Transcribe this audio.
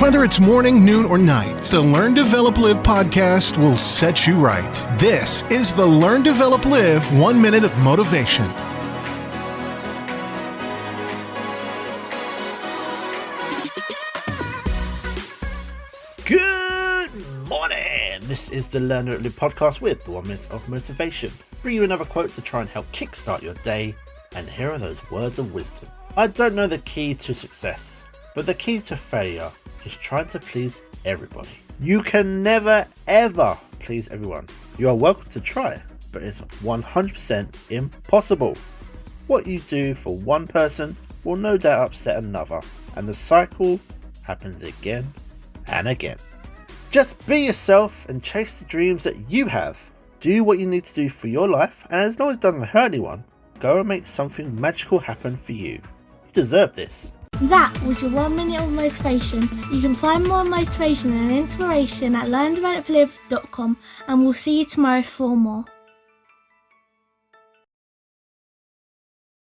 Whether it's morning, noon, or night, the Learn, Develop, Live podcast will set you right. This is the Learn, Develop, Live 1 Minute of Motivation. Good morning! This is the Learn, Develop, Live podcast with 1 Minute of Motivation. Bring you another quote to try and help kickstart your day. And here are those words of wisdom. I don't know the key to success, but the key to failure is trying to please everybody. You can never ever please everyone. You are welcome to try, but it's 100% impossible. What you do for one person will no doubt upset another, and the cycle happens again and again. Just be yourself and chase the dreams that you have. Do what you need to do for your life, and as long as it doesn't hurt anyone, go and make something magical happen for you. You deserve this. That was your 1 minute of motivation. You can find more motivation and inspiration at learndeveloplive.com, and we'll see you tomorrow for more.